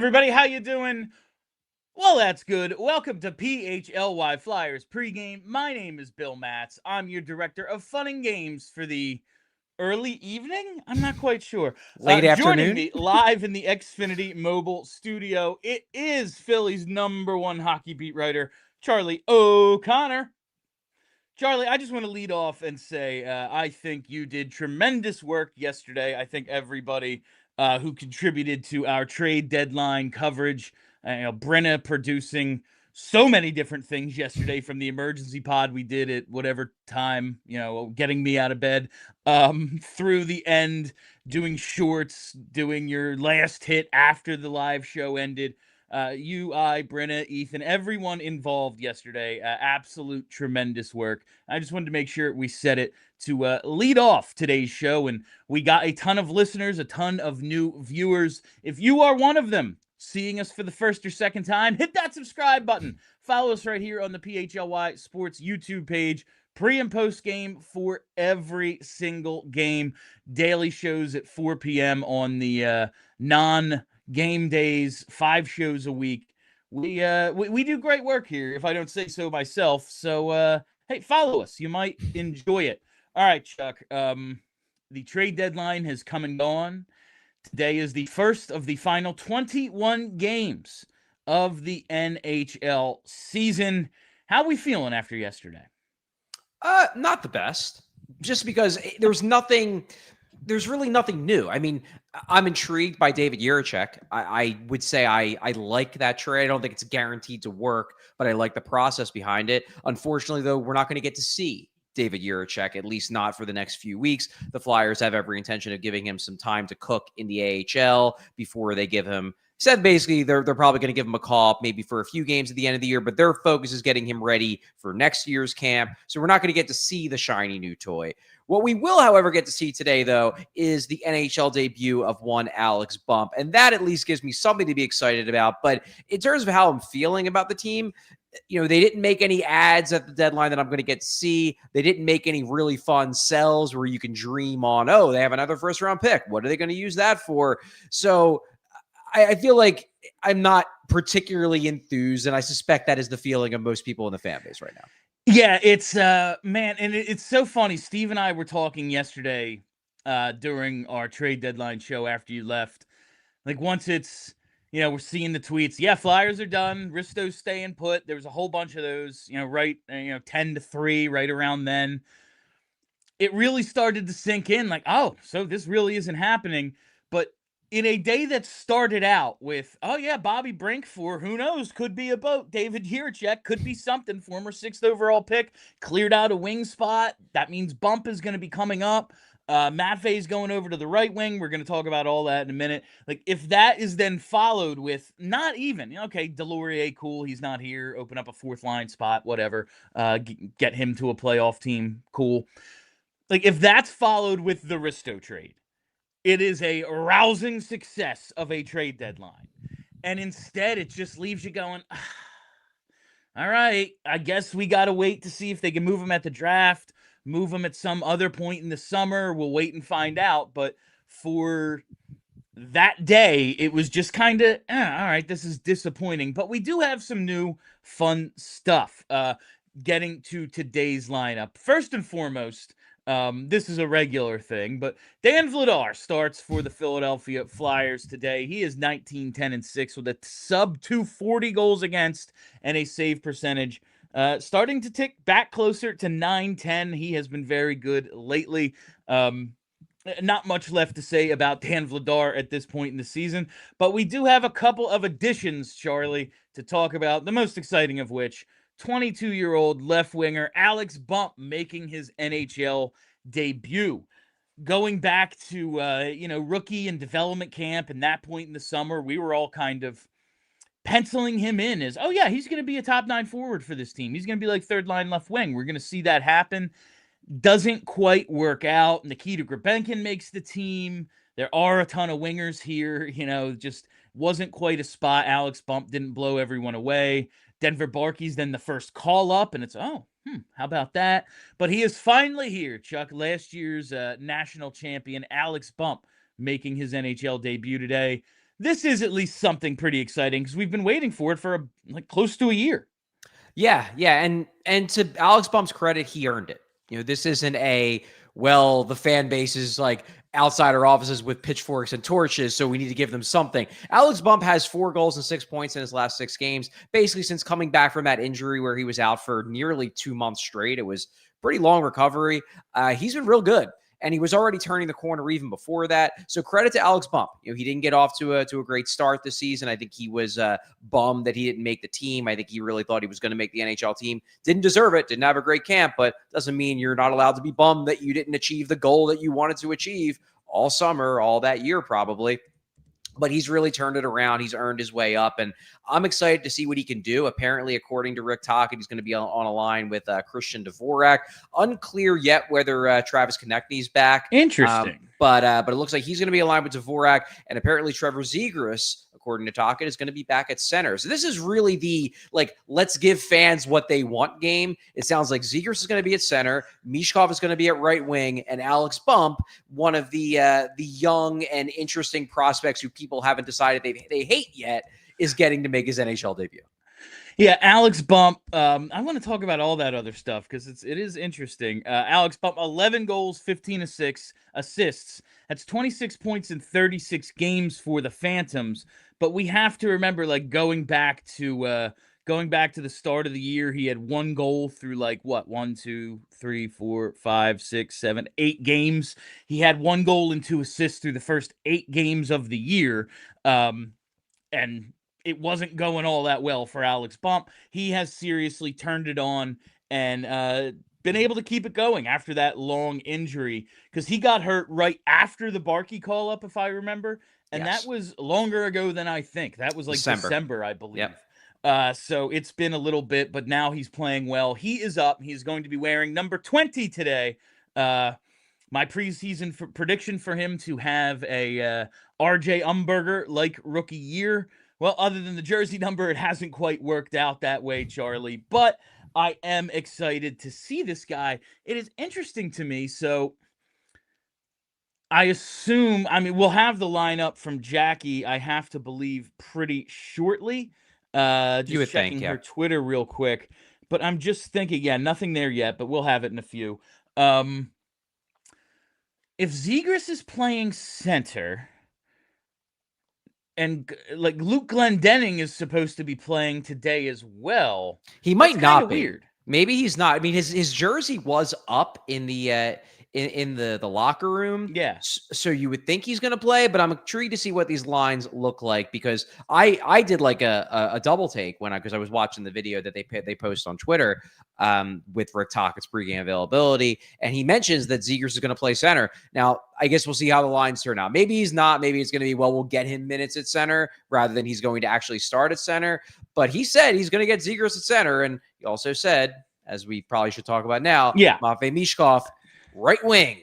everybody. How you doing? Well, that's good. Welcome to PHLY Flyers Pregame. My name is Bill Matz. I'm your director of fun and games for the early evening? I'm not quite sure. Late Joining afternoon? me live in the Xfinity mobile studio, it is Philly's #1 hockey beat writer, Charlie O'Connor. Charlie, I just want to lead off and say I think you did tremendous work yesterday. I think everybody who contributed to our trade deadline coverage, Brenna producing so many different things yesterday, from the emergency pod we did at whatever time, getting me out of bed, through the end, doing shorts, doing your last hit after the live show ended. Brenna, Ethan, everyone involved yesterday, absolute tremendous work. I just wanted to make sure we said it to lead off today's show, and we got a ton of listeners, a ton of new viewers. If you are one of them, seeing us for the first or second time, hit that subscribe button. Follow us right here on the PHLY Sports YouTube page. Pre and post game for every single game. Daily shows at 4 p.m. on the non-game days, 5 shows a week. We do great work here, if I don't say so myself. So, hey, follow us. You might enjoy it. All right, Chuck. The trade deadline has come and gone. Today is the first of the final 21 games of the NHL season. How are we feeling after yesterday? Not the best. Just because there's really nothing new. I mean, I'm intrigued by David Jiricek. I would say I like that trade. I don't think it's guaranteed to work, but I like the process behind it. Unfortunately, though, we're not going to get to see David Jiricek, at least not for the next few weeks. The Flyers have every intention of giving him some time to cook in the AHL before they give him. Said basically they're probably going to give him a call maybe for a few games at the end of the year, but their focus is getting him ready for next year's camp. So we're not going to get to see the shiny new toy. What we will, however, get to see today, though, is the NHL debut of one Alex Bump. And that at least gives me something to be excited about. But in terms of how I'm feeling about the team, they didn't make any ads at the deadline that I'm going to get to see. They didn't make any really fun sells where you can dream on, oh, they have another first-round pick. What are they going to use that for? So I feel like I'm not particularly enthused, and I suspect that is the feeling of most people in the fan base right now. Yeah, it's man, and it's so funny. Steve and I were talking yesterday during our trade deadline show after you left. Like, once it's, we're seeing the tweets. Yeah, Flyers are done. Risto's staying put. There was a whole bunch of those, right, 10-3, right around then. It really started to sink in, like, oh, so this really isn't happening. But in a day that started out with, oh yeah, Bobby Brink for, who knows, could be a boat. David Jiricek could be something. Former 6th overall pick, cleared out a wing spot. That means Bump is going to be coming up. Matvey's going over to the right wing. We're going to talk about all that in a minute. Like, if that is then followed with not even, okay, Delorier, cool, he's not here. Open up a 4th line spot, whatever. Get him to a playoff team, cool. Like, if that's followed with the Risto trade, it is a rousing success of a trade deadline. And instead, it just leaves you going, all right, I guess we got to wait to see if they can move him at the draft, move him at some other point in the summer. We'll wait and find out. But for that day, it was just kind of, all right, this is disappointing. But we do have some new fun stuff. Getting to today's lineup. First and foremost, this is a regular thing, but Dan Vladar starts for the Philadelphia Flyers today. He is 19-10-6 with a sub 240 goals against and a save percentage. Starting to tick back closer to 910. He has been very good lately. Not much left to say about Dan Vladar at this point in the season, but we do have a couple of additions, Charlie, to talk about, the most exciting of which, 22-year-old left winger Alex Bump making his NHL debut. Going back to, rookie and development camp and that point in the summer, we were all kind of penciling him in as, oh yeah, he's going to be a top 9 forward for this team. He's going to be like 3rd line left wing. We're going to see that happen. Doesn't quite work out. Nikita Grabenkin makes the team. There are a ton of wingers here, just wasn't quite a spot. Alex Bump didn't blow everyone away. Denver Barkey's then the first call up, and it's, how about that? But he is finally here, Chuck. Last year's national champion, Alex Bump, making his NHL debut today. this is at least something pretty exciting because we've been waiting for it for like close to a year. Yeah, and to Alex Bump's credit, he earned it. This isn't the fan base is like outside our offices with pitchforks and torches, so we need to give them something. Alex Bump has 4 goals and 6 points in his last 6 games, basically since coming back from that injury where he was out for nearly 2 months straight. It was pretty long recovery. He's been real good. And he was already turning the corner even before that. So credit to Alex Bump. He didn't get off to a great start this season. I think he was bummed that he didn't make the team. I think he really thought he was going to make the NHL team. Didn't deserve it. Didn't have a great camp, but doesn't mean you're not allowed to be bummed that you didn't achieve the goal that you wanted to achieve all summer, all that year probably. But he's really turned it around. He's earned his way up, and I'm excited to see what he can do. Apparently, according to Rick Tocchet, he's going to be on a line with Christian Dvorak. Unclear yet whether Travis Konechny's back. Interesting. But it looks like he's going to be aligned with Dvorak, and apparently Trevor Zegras, according to Tocchet, is going to be back at center. So this is really the, let's give fans what they want game. It sounds like Zegras is going to be at center, Mishkov is going to be at right wing, and Alex Bump, one of the young and interesting prospects who people haven't decided they hate yet, is getting to make his NHL debut. Yeah, Alex Bump. I want to talk about all that other stuff because it is interesting. Alex Bump, 11 goals, 15 assists. That's 26 points in 36 games for the Phantoms. But we have to remember, going back to the start of the year, he had 1 goal through 1, 2, 3, 4, 5, 6, 7, 8 games. He had 1 goal and 2 assists through the first 8 games of the year. And it wasn't going all that well for Alex Bump. He has seriously turned it on and been able to keep it going after that long injury because he got hurt right after the Barkey call-up, if I remember. And Yes. That was longer ago than I think. That was December, I believe. Yep. So it's been a little bit, but now he's playing well. He is up. He's going to be wearing number 20 today. My preseason prediction for him to have a RJ Umberger-like rookie year. Well, other than the jersey number, it hasn't quite worked out that way, Charlie. But I am excited to see this guy. It is interesting to me. So I assume, we'll have the lineup from Jackie, I have to believe, pretty shortly. Just checking her Twitter real quick. But I'm just thinking, nothing there yet, but we'll have it in a few. If Zegras is playing center, and Luke Glendening is supposed to be playing today as well, he might not be. Weird. Maybe he's not. I mean, his jersey was up in the in the locker room. Yeah. So you would think he's going to play, but I'm intrigued to see what these lines look like because I did a double take because I was watching the video that they post on Twitter with Rick Tocchet's pregame availability, and he mentions that Zegras is going to play center. Now, I guess we'll see how the lines turn out. Maybe he's not. Maybe it's going to be, we'll get him minutes at center rather than he's going to actually start at center. But he said he's going to get Zegras at center, and he also said, as we probably should talk about now, Matvei Mishkov, right wing.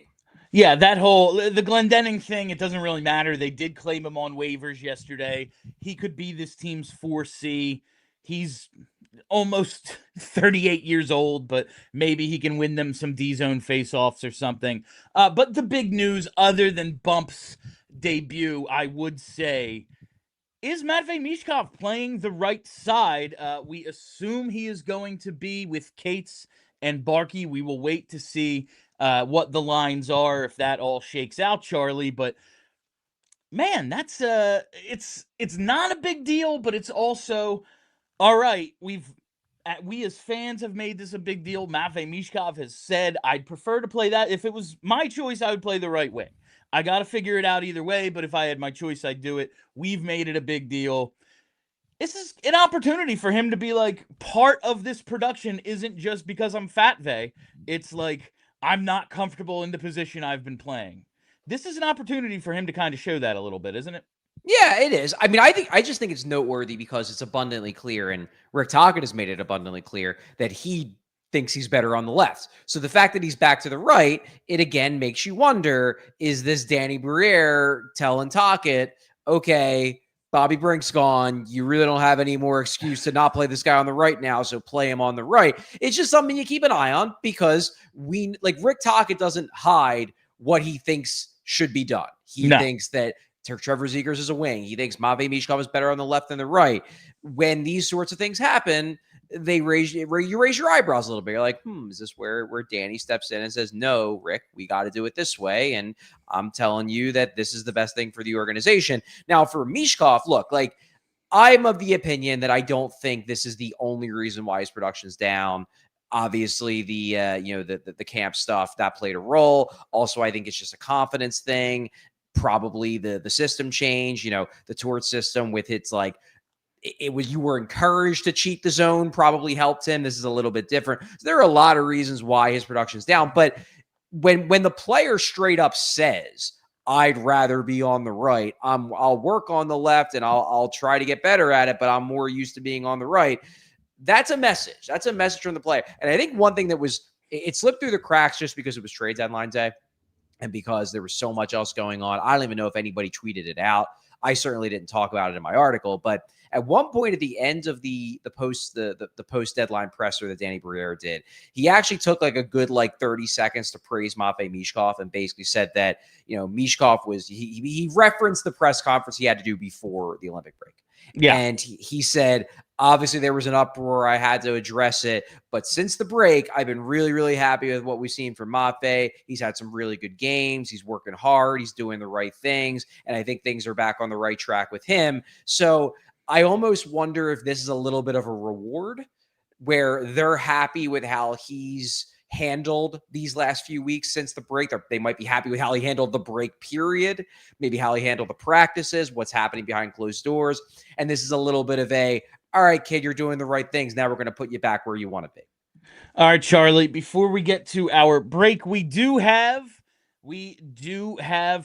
Yeah, the Glendening thing, it doesn't really matter. They did claim him on waivers yesterday. He could be this team's 4C. He's almost 38 years old, but maybe he can win them some D-zone faceoffs or something. But the big news, other than Bump's debut, I would say, is Matvei Mishkov playing the right side? We assume he is going to be with Cates and Barkey. We will wait to see what the lines are, if that all shakes out, Charlie. But man, that's it's not a big deal, but it's also all right. We as fans have made this a big deal. Matvei Mishkov has said, I'd prefer to play that. If it was my choice, I would play the right way. I got to figure it out either way, but if I had my choice, I'd do it. We've made it a big deal. This is an opportunity for him to be part of this production isn't just because I'm Fatvey. It's I'm not comfortable in the position I've been playing. This is an opportunity for him to kind of show that a little bit, isn't it? Yeah, it is. I mean, I just think it's noteworthy because it's abundantly clear, and Rick Tocchet has made it abundantly clear that he thinks he's better on the left. So the fact that he's back to the right, it again makes you wonder, is this Danny Briere telling Tocchet, okay, Bobby Brink's gone. You really don't have any more excuse to not play this guy on the right now, so play him on the right. It's just something you keep an eye on because Rick Tocchet doesn't hide what he thinks should be done. He thinks that Trevor Zegras is a wing. He thinks Matvei Mishkov is better on the left than the right. When these sorts of things happen, you raise your eyebrows a little bit. You're like, is this where Danny steps in and says, no, Rick, we got to do it this way. And I'm telling you that this is the best thing for the organization. Now, for Mishkov, look, like, I'm of the opinion that I don't think this is the only reason why his production's down. Obviously, the camp stuff that played a role. Also, I think it's just a confidence thing. Probably the system change, the Torch system with its like, you were encouraged to cheat the zone, probably helped him. This is a little bit different. So there are a lot of reasons why his production's down. But when the player straight up says, I'd rather be on the right, I'll work on the left and I'll try to get better at it, but I'm more used to being on the right. That's a message. That's a message from the player. And I think one thing that it slipped through the cracks just because it was trade deadline day and because there was so much else going on. I don't even know if anybody tweeted it out. I certainly didn't talk about it in my article, but at one point at the end of the post deadline presser that Danny Briere did, he actually took like a good 30 seconds to praise Matvei Mishkov and basically said that Mishkov was he referenced the press conference he had to do before the Olympic break. Yeah. And he said, obviously there was an uproar. I had to address it. But since the break, I've been really, really happy with what we've seen from Matvei. He's had some really good games. He's working hard. He's doing the right things. And I think things are back on the right track with him. So I almost wonder if this is a little bit of a reward where they're happy with how he's handled these last few weeks since the break. They might be happy with how he handled the break period, maybe how he handled the practices, what's happening behind closed doors. And this is a little bit of all right, kid, you're doing the right things. Now we're going to put you back where you want to be. All right, Charlie, before we get to our break, we do have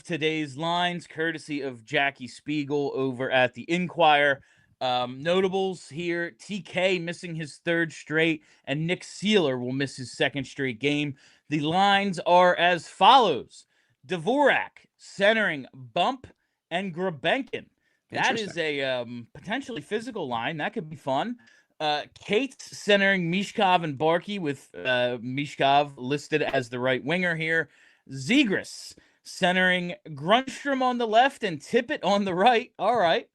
today's lines courtesy of Jackie Spiegel over at the Inquirer. Notables here: TK missing his third straight, and Nick Seeler will miss his second straight game. The lines are as follows: Dvorak centering Bump and Grabenkin. That is a potentially physical line. That could be fun. Cates centering Mishkov and Barkey, with Mishkov listed as the right winger here. Zegras centering Grundstrom on the left and Tippett on the right. All right.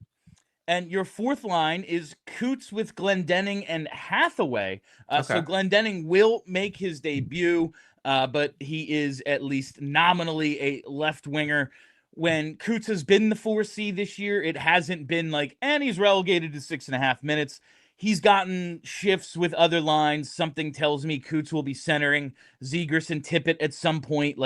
And your fourth line is Coots with Glendening and Hathaway. So Glendening will make his debut, but he is at least nominally a left winger. When Coots has been the 4C this year, it hasn't been and he's relegated to 6.5 minutes. He's gotten shifts with other lines. Something tells me Coots will be centering Zegras and Tippett at some point,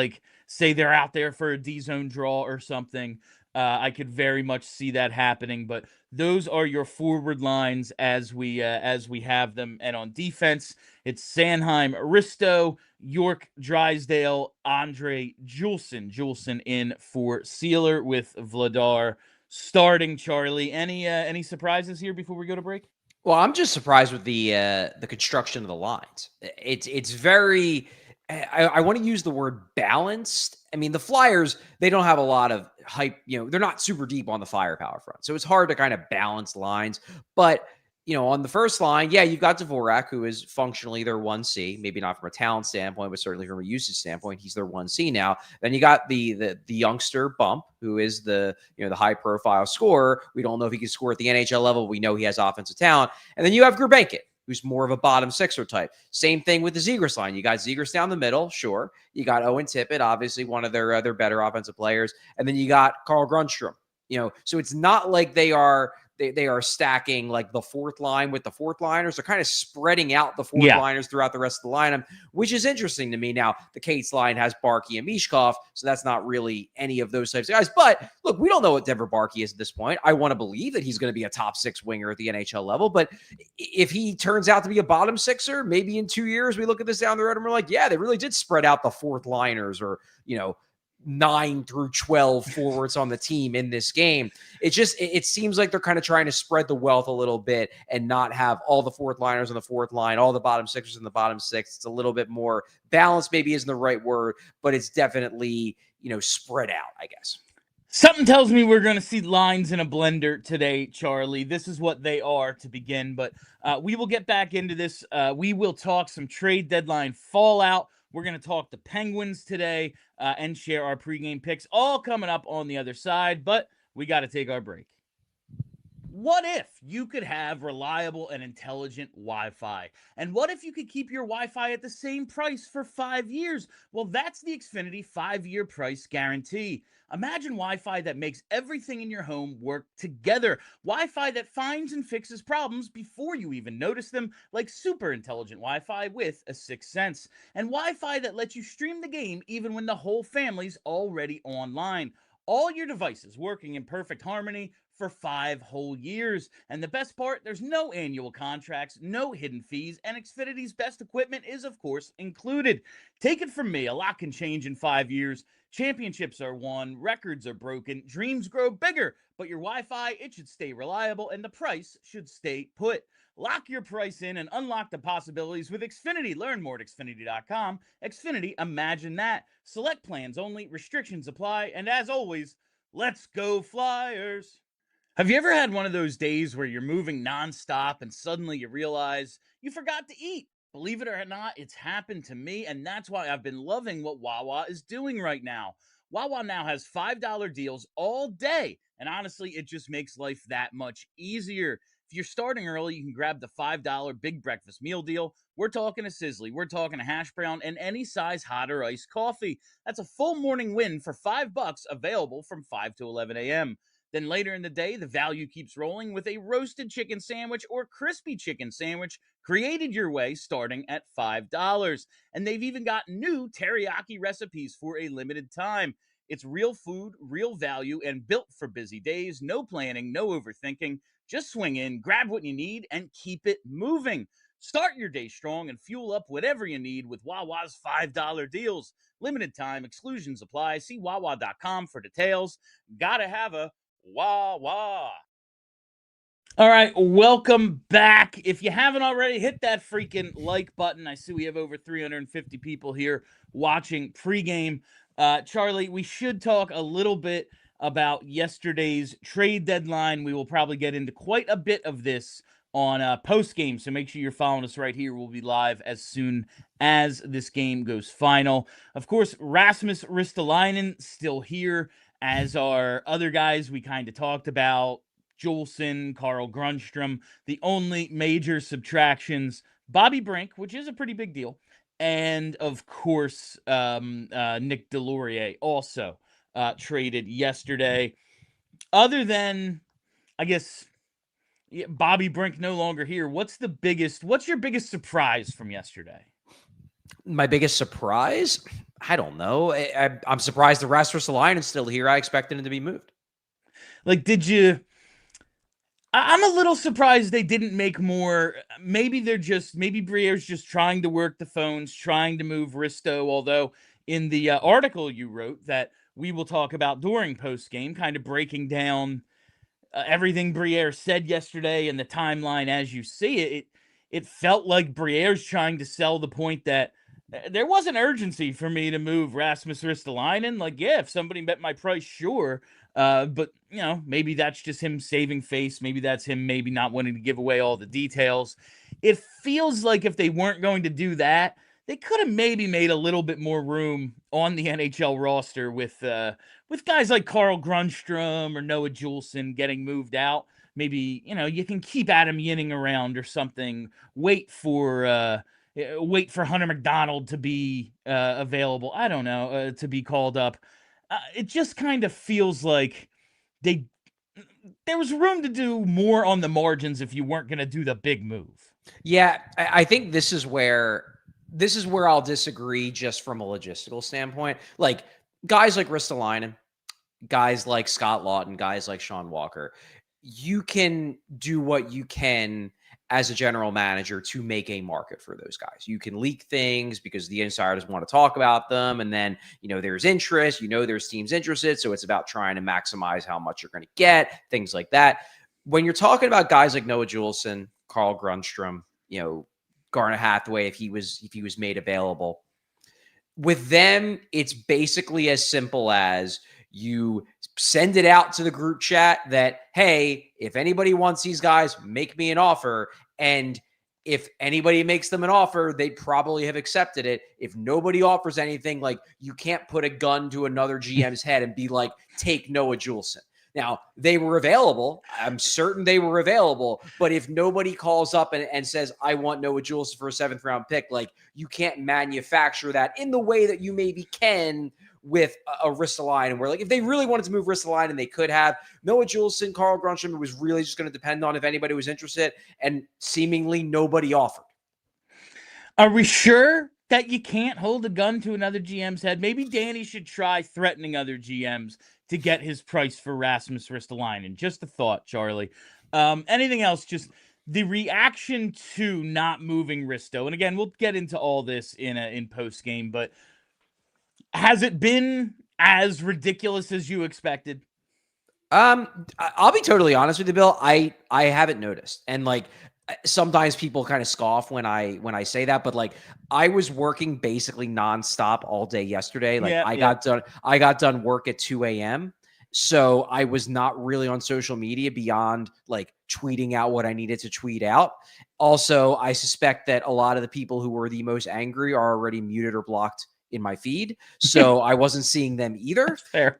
say they're out there for a D-zone draw or something. I could very much see that happening, but those are your forward lines as we have them. And on defense, it's Sanheim, Risto, York, Drysdale, Andre, Juleson in for Seeler with Vladar starting. Charlie, any surprises here before we go to break? Well, I'm just surprised with the construction of the lines. It's very. I want to use the word balanced. I mean, the Flyers, they don't have a lot of hype. They're not super deep on the firepower front. So it's hard to kind of balance lines. But, on the first line, yeah, you've got Dvorak, who is functionally their 1C, maybe not from a talent standpoint, but certainly from a usage standpoint, he's their 1C now. Then you got the youngster Bump, who is the high profile scorer. We don't know if he can score at the NHL level. We know he has offensive talent. And then you have Grabenkin, who's more of a bottom sixer type. Same thing with the Zegras line. You got Zegras down the middle, sure. You got Owen Tippett, obviously one of their other better offensive players. And then you got Carl Grundstrom. So it's not like they are stacking the fourth line with the fourth liners. They're kind of spreading out the fourth liners throughout the rest of the lineup, which is interesting to me. Now, the Cates line has Barkey and Mishkov, so that's not really any of those types of guys. But look, we don't know what Denver Barkey is at this point. I want to believe that he's going to be a top 6 winger at the NHL level, but if he turns out to be a bottom sixer, maybe in 2 years we look at this down the road and we're like, yeah, they really did spread out the fourth liners, or 9 through 12 forwards on the team in this game. It seems like they're kind of trying to spread the wealth a little bit and not have all the fourth liners on the fourth line, all the bottom sixers in the bottom six. It's a little bit more balanced, maybe isn't the right word, but it's definitely, spread out, I guess. Something tells me we're going to see lines in a blender today, Charlie. This is what they are to begin, but we will get back into this. We will talk some trade deadline fallout. We're going to talk the Penguins today and share our pregame picks, all coming up on the other side. But we got to take our break. What if you could have reliable and intelligent Wi-Fi? And what if you could keep your Wi-Fi at the same price for 5 years? Well, that's the Xfinity 5-year price guarantee. Imagine Wi-Fi that makes everything in your home work together. Wi-Fi that finds and fixes problems before you even notice them, like super intelligent Wi-Fi with a sixth sense. And Wi-Fi that lets you stream the game even when the whole family's already online. All your devices working in perfect harmony for 5 whole years. And the best part, there's no annual contracts, no hidden fees, and Xfinity's best equipment is, of course, included. Take it from me, a lot can change in 5 years. Championships are won, records are broken, dreams grow bigger, but your Wi-Fi, it should stay reliable, and the price should stay put. Lock your price in and unlock the possibilities with Xfinity. Learn more at Xfinity.com. Xfinity, imagine that. Select plans only, restrictions apply, and as always, let's go Flyers. Have you ever had one of those days where you're moving nonstop and suddenly you realize you forgot to eat? Believe it or not, it's happened to me, and that's why I've been loving what Wawa is doing right now. Wawa now has $5 deals all day, and honestly, it just makes life that much easier. If you're starting early, you can grab the $5 big breakfast meal deal. We're talking a sizzly, we're talking a hash brown, and any size hot or iced coffee. That's a full morning win for $5, available from 5 to 11 a.m. Then later in the day, the value keeps rolling with a roasted chicken sandwich or crispy chicken sandwich created your way starting at $5. And they've even got new teriyaki recipes for a limited time. It's real food, real value, and built for busy days. No planning, no overthinking. Just swing in, grab what you need, and keep it moving. Start your day strong and fuel up whatever you need with Wawa's $5 deals. Limited time, exclusions apply. See Wawa.com for details. Gotta have a Wawa. All right, welcome back. If you haven't already, hit that freaking like button. I see we have over 350 people here watching pregame. Charlie, we should talk a little bit about yesterday's trade deadline. We will probably get into quite a bit of this on postgame, so make sure you're following us right here. We'll be live as soon as this game goes final. Of course, Rasmus Ristolainen still here, as are other guys we kind of talked about. Juleson, Carl Grundstrom. The only major subtractions, Bobby Brink, which is a pretty big deal, and of course, Nick Delorier also traded yesterday. Other than, I guess, Bobby Brink no longer here, what's your biggest surprise from yesterday? My biggest surprise? I don't know. I'm surprised the Rasmus Ristolainen is still here. I expected him to be moved. Like, I'm a little surprised they didn't make more. Maybe Briere's just trying to work the phones, trying to move Risto, although in the article you wrote that we will talk about during postgame, kind of breaking down everything Briere said yesterday and the timeline as you see it, it felt like Briere's trying to sell the point that there wasn't urgency for me to move Rasmus Ristolainen. Like, yeah, if somebody met my price, sure. But, maybe that's just him saving face. Maybe that's him maybe not wanting to give away all the details. It feels like if they weren't going to do that, they could have maybe made a little bit more room on the NHL roster with guys like Carl Grundstrom or Noah Juleson getting moved out. Maybe, you can keep Adam Yinning around or something. Wait for Hunter McDonald to be available. I don't know, to be called up. It just kind of feels like there was room to do more on the margins if you weren't going to do the big move. Yeah, I think this is where I'll disagree just from a logistical standpoint. Like, guys like Ristolainen, guys like Scott Lawton, guys like Sean Walker, you can do what you can as a general manager to make a market for those guys. You can leak things because the insiders want to talk about them. And then, there's interest, there's teams interested. So it's about trying to maximize how much you're going to get, things like that. When you're talking about guys like Noah Juleson, Carl Grundstrom, Garnet Hathaway, if he was made available, with them, it's basically as simple as you send it out to the group chat that, hey, if anybody wants these guys, make me an offer. And if anybody makes them an offer, they'd probably have accepted it. If nobody offers anything, like, you can't put a gun to another GM's head and be like, take Noah Juleson. Now, they were available. I'm certain they were available. But if nobody calls up and says, I want Noah Jules for a 7th round pick, like, you can't manufacture that in the way that you maybe can with a Ristolainen, where, like, if they really wanted to move Ristolainen, they could have. Noah Juleson, Carl Grunstrom, it was really just going to depend on if anybody was interested, and seemingly nobody offered. Are we sure that you can't hold a gun to another GM's head? Maybe Danny should try threatening other GMs to get his price for Rasmus Ristolainen. Just a thought, Charlie. Anything else? Just the reaction to not moving Risto. And again, we'll get into all this in post game, but has it been as ridiculous as you expected? I'll be totally honest with you, Bill. I haven't noticed. And, like, sometimes people kind of scoff when I say that, but, like, I was working basically nonstop all day yesterday. Like, I got done work at 2 a.m. So I was not really on social media beyond, like, tweeting out what I needed to tweet out. Also, I suspect that a lot of the people who were the most angry are already muted or blocked in my feed. So I wasn't seeing them either. That's fair.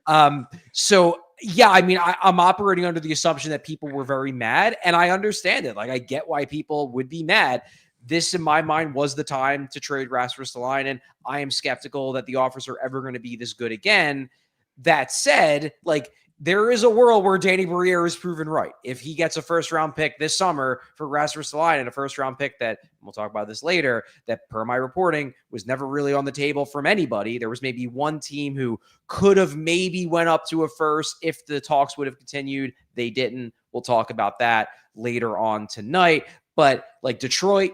So yeah, I mean, I'm operating under the assumption that people were very mad, and I understand it. Like, I get why people would be mad. This, in my mind, was the time to trade Rasmus Ristolainen. I am skeptical that the offers are ever going to be this good again. That said, like, there is a world where Danny Briere is proven right. If he gets a 1st-round pick this summer for Rasmus Ristolainen, a 1st-round pick that, we'll talk about this later, that per my reporting was never really on the table from anybody. There was maybe one team who could have maybe went up to a 1st if the talks would have continued. They didn't. We'll talk about that later on tonight. But, like, Detroit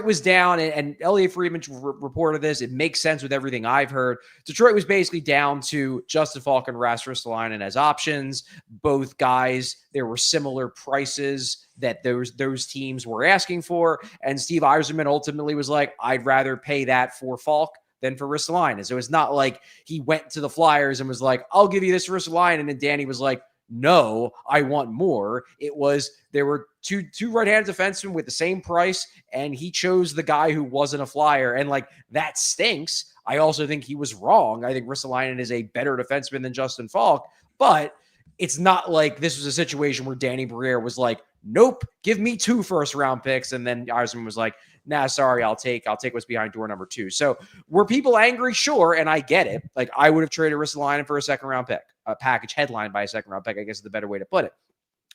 was down, and Elliot Friedman reported this. It makes sense with everything I've heard. Detroit was basically down to Justin Falk and Rasmus Ristolainen as options. Both guys, there were similar prices that those teams were asking for, and Steve Yzerman ultimately was like, I'd rather pay that for Falk than for Ristolainen. So it's not like he went to the Flyers and was like, I'll give you this Ristolainen, and Danny was like, no, I want more. It was, there were two right-handed defensemen with the same price, and he chose the guy who wasn't a Flyer. And, like, that stinks. I also think he was wrong. I think Ristolainen is a better defenseman than Justin Falk, but it's not like this was a situation where Danny Briere was like, nope, give me 2 first-round picks. And then Yzerman was like, nah, sorry, I'll take what's behind door number 2. So were people angry? Sure, and I get it. Like, I would have traded Ristolainen for a 2nd-round pick. A package headlined by a 2nd-round pick, I guess is the better way to put it.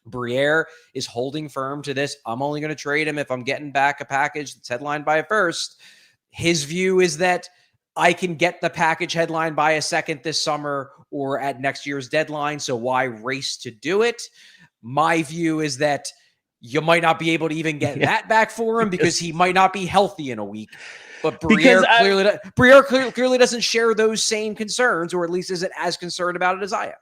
Briere is holding firm to this. I'm only going to trade him if I'm getting back a package that's headlined by a 1st. His view is that I can get the package headlined by a 2nd this summer or at next year's deadline, so why race to do it? My view is that you might not be able to even get that back for him because he might not be healthy in a week. But Briere clearly doesn't share those same concerns, or at least isn't as concerned about it as I am.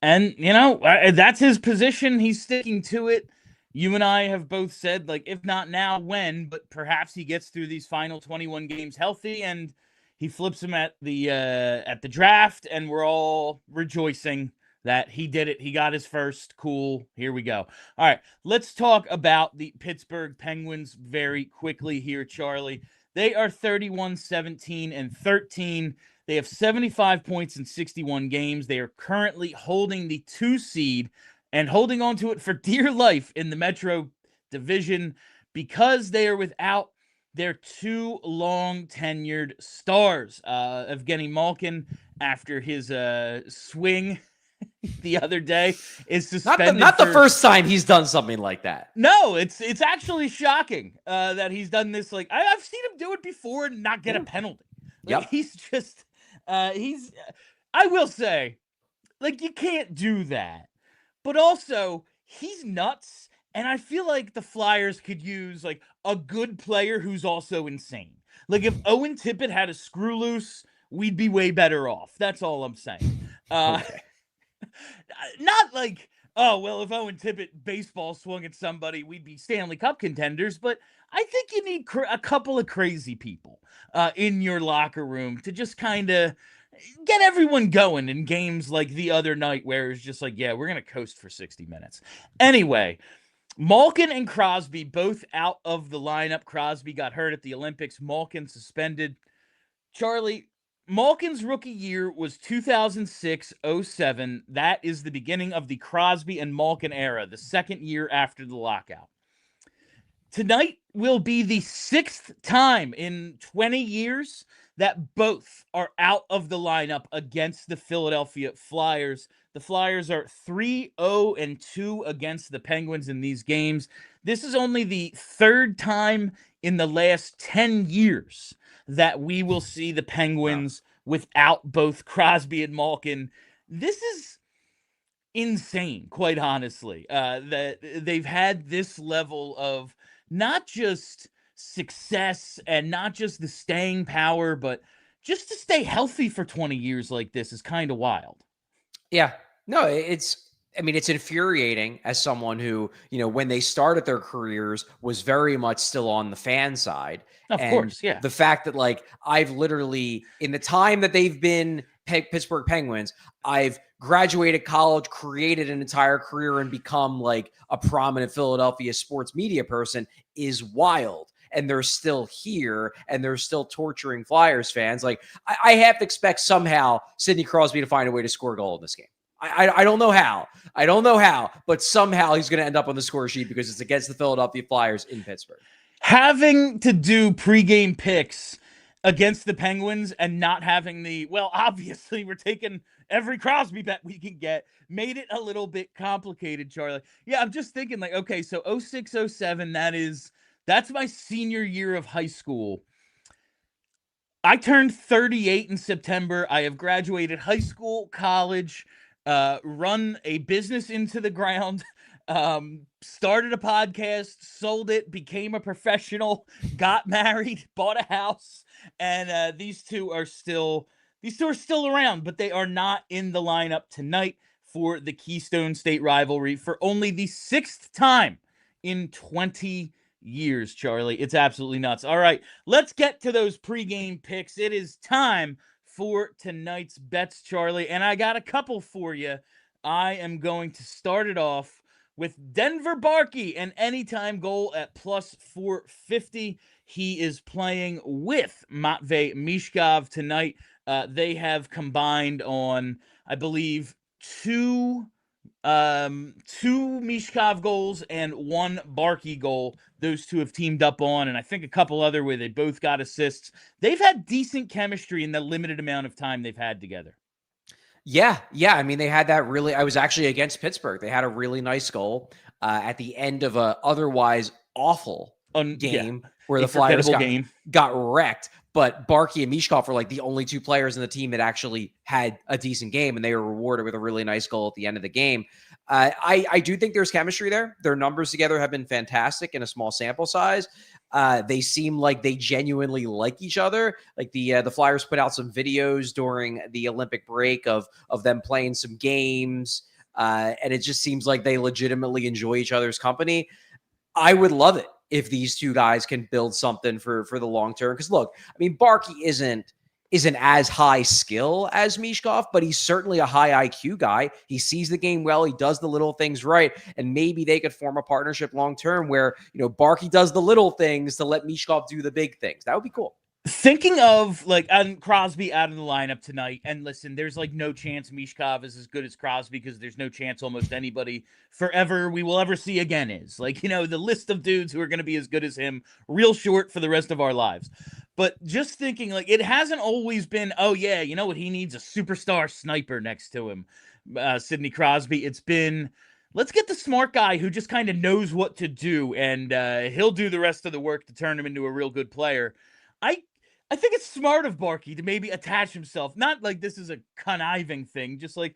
And, you know, that's his position. He's sticking to it. You and I have both said, like, if not now, when? But perhaps he gets through these final 21 games healthy, and he flips him at the draft, and we're all rejoicing that he did it. He got his 1st. Cool. Here we go. All right. Let's talk about the Pittsburgh Penguins very quickly here, Charlie. They are 31-17-13. They have 75 points in 61 games. They are currently holding the 2 seed and holding on to it for dear life in the Metro Division because they are without their 2 long-tenured stars. Evgeny Malkin, after his swing the other day, is suspended. Not the first time he's done something like that. No, it's actually shocking that he's done this. Like, I've seen him do it before and not get a penalty. Like, he's just I will say, like, you can't do that. But also, he's nuts, and I feel like the Flyers could use, like, a good player who's also insane. Like, if Owen Tippett had a screw loose, we'd be way better off. That's all I'm saying. Okay. Not like, oh, well, if Owen Tippett baseball swung at somebody, we'd be Stanley Cup contenders, but I think you need a couple of crazy people in your locker room to just kind of get everyone going in games like the other night where it's just like, yeah, we're going to coast for 60 minutes. Anyway, Malkin and Crosby both out of the lineup. Crosby got hurt at the Olympics. Malkin suspended. Charlie, Malkin's rookie year was 2006-07. That is the beginning of the Crosby and Malkin era, the second year after the lockout. Tonight will be the 6th time in 20 years that both are out of the lineup against the Philadelphia Flyers. The Flyers are 3-0-2 against the Penguins in these games. This is only the 3rd time in the last 10 years that we will see the Penguins without both Crosby and Malkin. This is insane, quite honestly, that they've had this level of not just success and not just the staying power, but just to stay healthy for 20 years like this is kind of wild. Yeah. No, it's infuriating as someone who, when they started their careers was very much still on the fan side. Of course, yeah. The fact that, like, I've literally, in the time that they've been Pittsburgh Penguins, I've graduated college, created an entire career, and become like a prominent Philadelphia sports media person is wild. And they're still here, and they're still torturing Flyers fans. Like, I have to expect somehow Sidney Crosby to find a way to score a goal in this game. I don't know how. I don't know how, but somehow he's going to end up on the score sheet because it's against the Philadelphia Flyers in Pittsburgh. Having to do pregame picks against the Penguins and not having obviously we're taking every Crosby bet we can get, made it a little bit complicated, Charlie. Yeah, I'm just thinking, like, okay, so 06-07, that's my senior year of high school. I turned 38 in September. I have graduated high school, college, run a business into the ground, started a podcast, sold it, became a professional, got married, bought a house, and these two are still around, but they are not in the lineup tonight for the Keystone State Rivalry for only the 6th time in 20 years, Charlie. It's absolutely nuts. All right, let's get to those pregame picks. It is time for tonight's bets, Charlie, and I got a couple for you. I am going to start it off with Denver Barkey, an anytime goal at plus 450. He is playing with Matvei Mishkov tonight. They have combined on, I believe, two Mishkov goals and one Barkey goal. Those two have teamed up on, and I think a couple other where they both got assists. They've had decent chemistry in the limited amount of time they've had together. Yeah. I mean, they had that really. I was actually against Pittsburgh. They had a really nice goal at the end of a otherwise awful game where the Flyers got wrecked. But Barkey and Mishkov were like the only two players in the team that actually had a decent game, and they were rewarded with a really nice goal at the end of the game. I do think there's chemistry there. Their numbers together have been fantastic in a small sample size. They seem like they genuinely like each other. Like the Flyers put out some videos during the Olympic break of them playing some games, and it just seems like they legitimately enjoy each other's company. I would love it if these two guys can build something for the long term. Because look, I mean, Barkey isn't as high skill as Mishkov, but he's certainly a high IQ guy. He sees the game well. He does the little things right. And maybe they could form a partnership long term where, Barkey does the little things to let Mishkov do the big things. That would be cool. Thinking of, like, Crosby out of the lineup tonight, and listen, there's like no chance Mishkov is as good as Crosby because there's no chance almost anybody we will ever see again is. Like, the list of dudes who are going to be as good as him, real short for the rest of our lives. But just thinking, like, it hasn't always been, oh yeah, you know what, he needs a superstar sniper next to him, Sidney Crosby. It's been, let's get the smart guy who just kind of knows what to do, and he'll do the rest of the work to turn him into a real good player. I think it's smart of Barkey to maybe attach himself. Not like this is a conniving thing. Just like,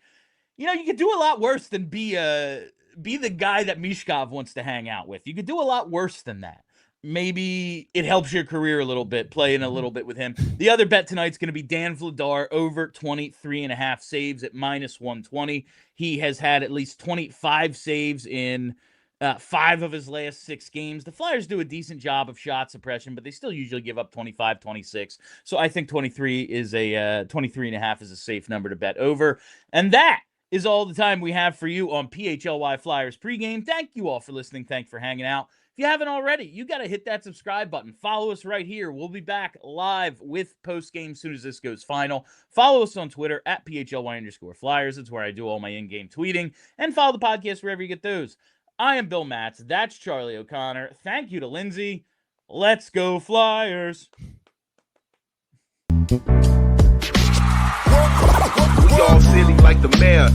you could do a lot worse than be the guy that Mishkov wants to hang out with. You could do a lot worse than that. Maybe it helps your career a little bit, playing a little bit with him. The other bet tonight's going to be Dan Vladar over 23.5 saves at minus 120. He has had at least 25 saves in 5 of his last 6 games. The Flyers do a decent job of shot suppression, but they still usually give up 25, 26. So I think 23.5 is a safe number to bet over. And that is all the time we have for you on PHLY Flyers pregame. Thank you all for listening. Thanks for hanging out. If you haven't already, you got to hit that subscribe button. Follow us right here. We'll be back live with post-game as soon as this goes final. Follow us on Twitter at PHLY_Flyers. It's where I do all my in-game tweeting. And follow the podcast wherever you get those. I am Bill Matz. That's Charlie O'Connor. Thank you to Lindsay. Let's go Flyers. We all silly like the mayor.